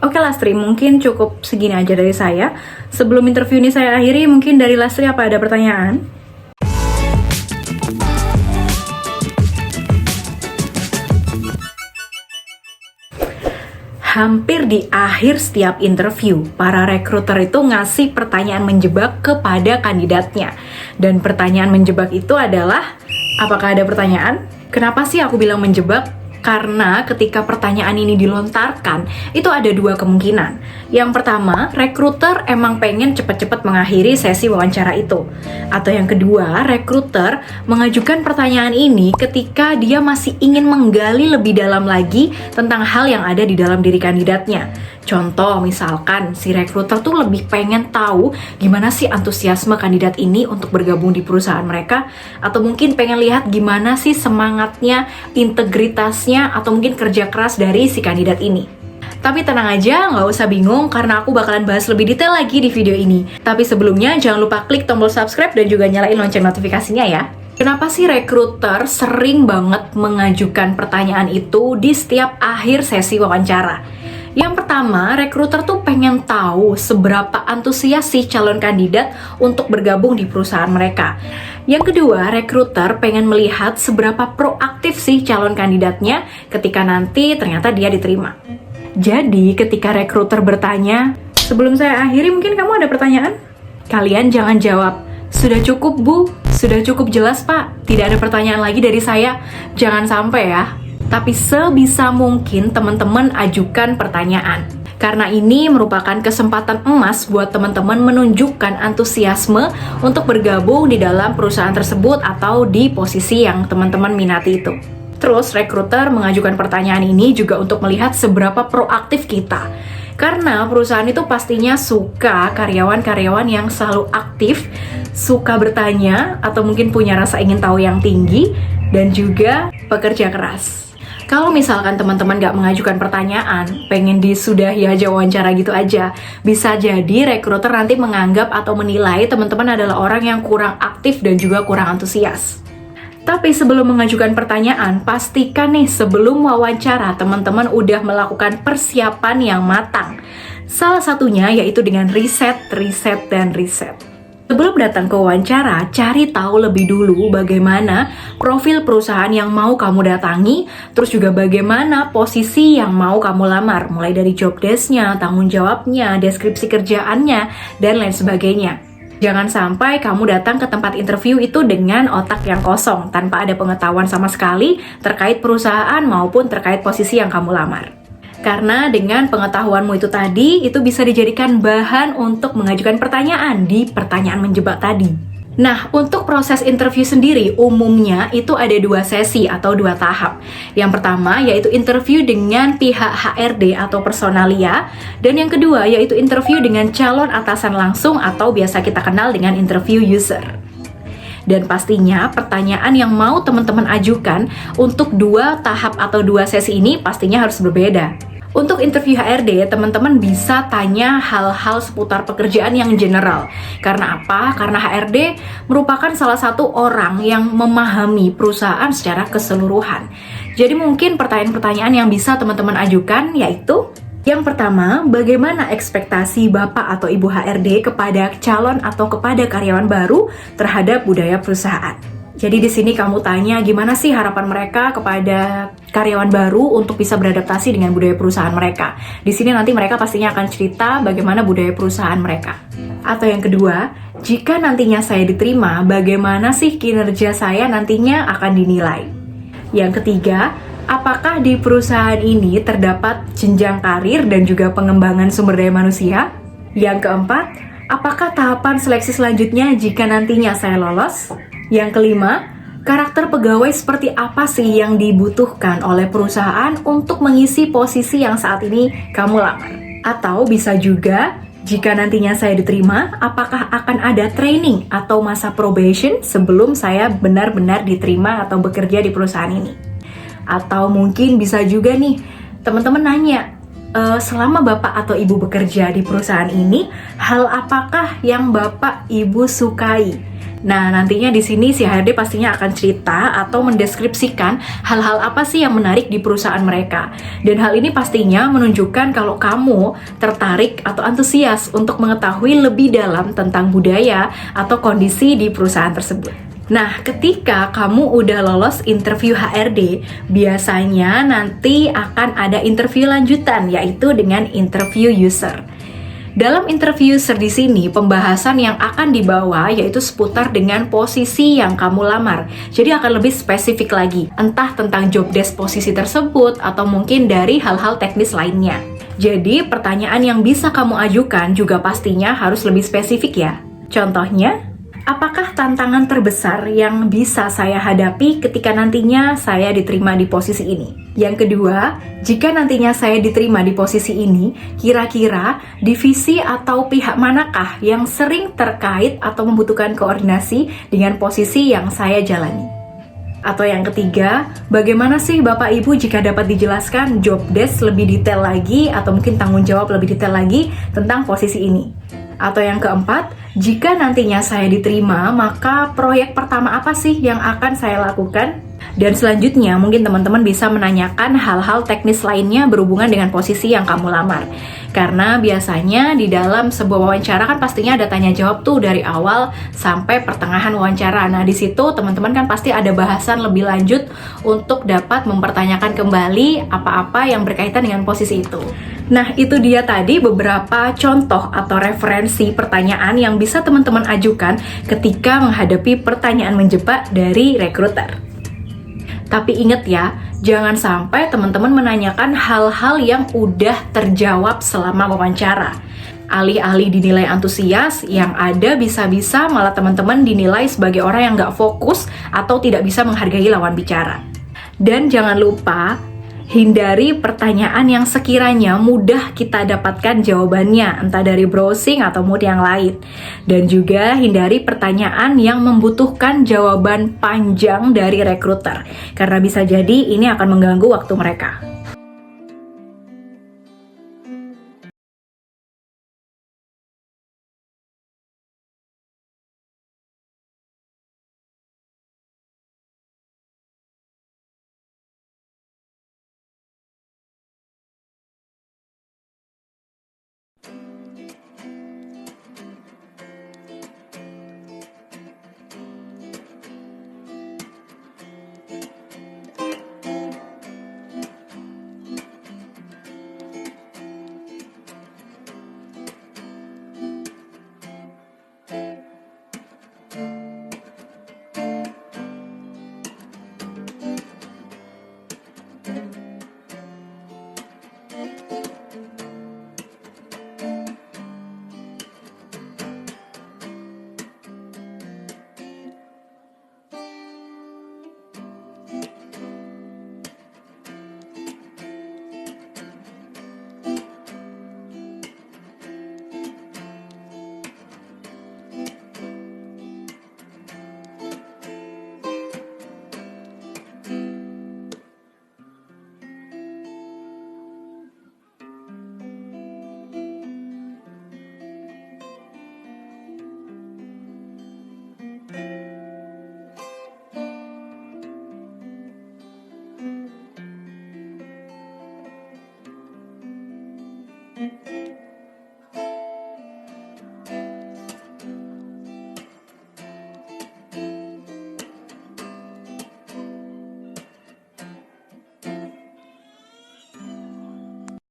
Oke Lastri, mungkin cukup segini aja dari saya. Sebelum interview ini saya akhiri, mungkin dari Lastri apa ada pertanyaan? Hampir di akhir setiap interview, para rekruter itu ngasih pertanyaan menjebak kepada kandidatnya. Dan pertanyaan menjebak itu adalah, apakah ada pertanyaan? Kenapa sih aku bilang menjebak? Karena ketika pertanyaan ini dilontarkan, itu ada dua kemungkinan. Yang pertama, rekruter emang pengen cepet-cepet mengakhiri sesi wawancara itu. Atau yang kedua, rekruter mengajukan pertanyaan ini ketika dia masih ingin menggali lebih dalam lagi tentang hal yang ada di dalam diri kandidatnya. Contoh, misalkan si rekruter tuh lebih pengen tahu gimana sih antusiasme kandidat ini untuk bergabung di perusahaan mereka, atau mungkin pengen lihat gimana sih semangatnya, integritasnya, atau mungkin kerja keras dari si kandidat ini. Tapi tenang aja, nggak usah bingung karena aku bakalan bahas lebih detail lagi di video ini. Tapi sebelumnya jangan lupa klik tombol subscribe dan juga nyalain lonceng notifikasinya ya. Kenapa sih rekruter sering banget mengajukan pertanyaan itu di setiap akhir sesi wawancara? Yang pertama, rekruter tuh pengen tahu seberapa antusias sih calon kandidat untuk bergabung di perusahaan mereka. Yang kedua, rekruter pengen melihat seberapa proaktif sih calon kandidatnya ketika nanti ternyata dia diterima. Jadi, ketika rekruter bertanya, sebelum saya akhiri mungkin kamu ada pertanyaan? Kalian jangan jawab, sudah cukup Bu, sudah cukup jelas Pak, tidak ada pertanyaan lagi dari saya. Jangan sampai ya. Tapi sebisa mungkin teman-teman ajukan pertanyaan. Karena ini merupakan kesempatan emas buat teman-teman menunjukkan antusiasme untuk bergabung di dalam perusahaan tersebut atau di posisi yang teman-teman minati itu. Terus rekruter mengajukan pertanyaan ini juga untuk melihat seberapa proaktif kita. Karena perusahaan itu pastinya suka karyawan-karyawan yang selalu aktif, suka bertanya, atau mungkin punya rasa ingin tahu yang tinggi, dan juga pekerja keras. Kalau misalkan teman-teman gak mengajukan pertanyaan, pengen disudahi aja wawancara gitu aja, bisa jadi rekruter nanti menganggap atau menilai teman-teman adalah orang yang kurang aktif dan juga kurang antusias. Tapi sebelum mengajukan pertanyaan, pastikan nih sebelum wawancara teman-teman udah melakukan persiapan yang matang. Salah satunya yaitu dengan riset. Sebelum datang ke wawancara, cari tahu lebih dulu bagaimana profil perusahaan yang mau kamu datangi, terus juga bagaimana posisi yang mau kamu lamar, mulai dari job desk-nya, tanggung jawabnya, deskripsi kerjaannya, dan lain sebagainya. Jangan sampai kamu datang ke tempat interview itu dengan otak yang kosong, tanpa ada pengetahuan sama sekali terkait perusahaan maupun terkait posisi yang kamu lamar. Karena dengan pengetahuanmu itu tadi, itu bisa dijadikan bahan untuk mengajukan pertanyaan di pertanyaan menjebak tadi. Nah, untuk proses interview sendiri, umumnya itu ada 2 sesi atau 2 tahap. Yang pertama yaitu interview dengan pihak HRD atau personalia, dan yang kedua yaitu interview dengan calon atasan langsung atau biasa kita kenal dengan interview user. Dan pastinya pertanyaan yang mau teman-teman ajukan untuk 2 tahap atau 2 sesi ini pastinya harus berbeda. Untuk interview HRD, teman-teman bisa tanya hal-hal seputar pekerjaan yang general. Karena apa? Karena HRD merupakan salah satu orang yang memahami perusahaan secara keseluruhan. Jadi mungkin pertanyaan-pertanyaan yang bisa teman-teman ajukan yaitu, yang pertama, bagaimana ekspektasi Bapak atau Ibu HRD kepada calon atau kepada karyawan baru terhadap budaya perusahaan? Jadi di sini kamu tanya gimana sih harapan mereka kepada karyawan baru untuk bisa beradaptasi dengan budaya perusahaan mereka. Di sini nanti mereka pastinya akan cerita bagaimana budaya perusahaan mereka. Atau yang kedua, jika nantinya saya diterima, bagaimana sih kinerja saya nantinya akan dinilai. Yang ketiga, apakah di perusahaan ini terdapat jenjang karir dan juga pengembangan sumber daya manusia? Yang keempat, apakah tahapan seleksi selanjutnya jika nantinya saya lolos? Yang kelima, karakter pegawai seperti apa sih yang dibutuhkan oleh perusahaan untuk mengisi posisi yang saat ini kamu lamar? Atau bisa juga, jika nantinya saya diterima, apakah akan ada training atau masa probation sebelum saya benar-benar diterima atau bekerja di perusahaan ini? Atau mungkin bisa juga nih, teman-teman nanya, selama Bapak atau Ibu bekerja di perusahaan ini, hal apakah yang Bapak Ibu sukai? Nah, nantinya di sini si HRD pastinya akan cerita atau mendeskripsikan hal-hal apa sih yang menarik di perusahaan mereka. Dan hal ini pastinya menunjukkan kalau kamu tertarik atau antusias untuk mengetahui lebih dalam tentang budaya atau kondisi di perusahaan tersebut. Nah, ketika kamu udah lolos interview HRD, biasanya nanti akan ada interview lanjutan, yaitu dengan interview user. Dalam interview user di sini, pembahasan yang akan dibawa yaitu seputar dengan posisi yang kamu lamar. Jadi akan lebih spesifik lagi, entah tentang job desk posisi tersebut atau mungkin dari hal-hal teknis lainnya. Jadi pertanyaan yang bisa kamu ajukan juga pastinya harus lebih spesifik ya. Contohnya, apakah tantangan terbesar yang bisa saya hadapi ketika nantinya saya diterima di posisi ini? Yang kedua, jika nantinya saya diterima di posisi ini, kira-kira divisi atau pihak manakah yang sering terkait atau membutuhkan koordinasi dengan posisi yang saya jalani? Atau yang ketiga, bagaimana sih Bapak Ibu jika dapat dijelaskan job desk lebih detail lagi atau mungkin tanggung jawab lebih detail lagi tentang posisi ini? Atau yang keempat, jika nantinya saya diterima, maka proyek pertama apa sih yang akan saya lakukan? Dan selanjutnya, mungkin teman-teman bisa menanyakan hal-hal teknis lainnya berhubungan dengan posisi yang kamu lamar. Karena biasanya di dalam sebuah wawancara kan pastinya ada tanya jawab tuh dari awal sampai pertengahan wawancara. Nah, di situ teman-teman kan pasti ada bahasan lebih lanjut untuk dapat mempertanyakan kembali apa-apa yang berkaitan dengan posisi itu. Nah, itu dia tadi beberapa contoh atau referensi pertanyaan yang bisa teman-teman ajukan ketika menghadapi pertanyaan menjebak dari rekruter. Tapi ingat ya, jangan sampai teman-teman menanyakan hal-hal yang udah terjawab selama wawancara. Alih-alih dinilai antusias, yang ada bisa-bisa malah teman-teman dinilai sebagai orang yang nggak fokus atau tidak bisa menghargai lawan bicara. Dan jangan lupa, hindari pertanyaan yang sekiranya mudah kita dapatkan jawabannya, entah dari browsing atau mood yang lain. Dan juga hindari pertanyaan yang membutuhkan jawaban panjang dari rekruter, karena bisa jadi ini akan mengganggu waktu mereka.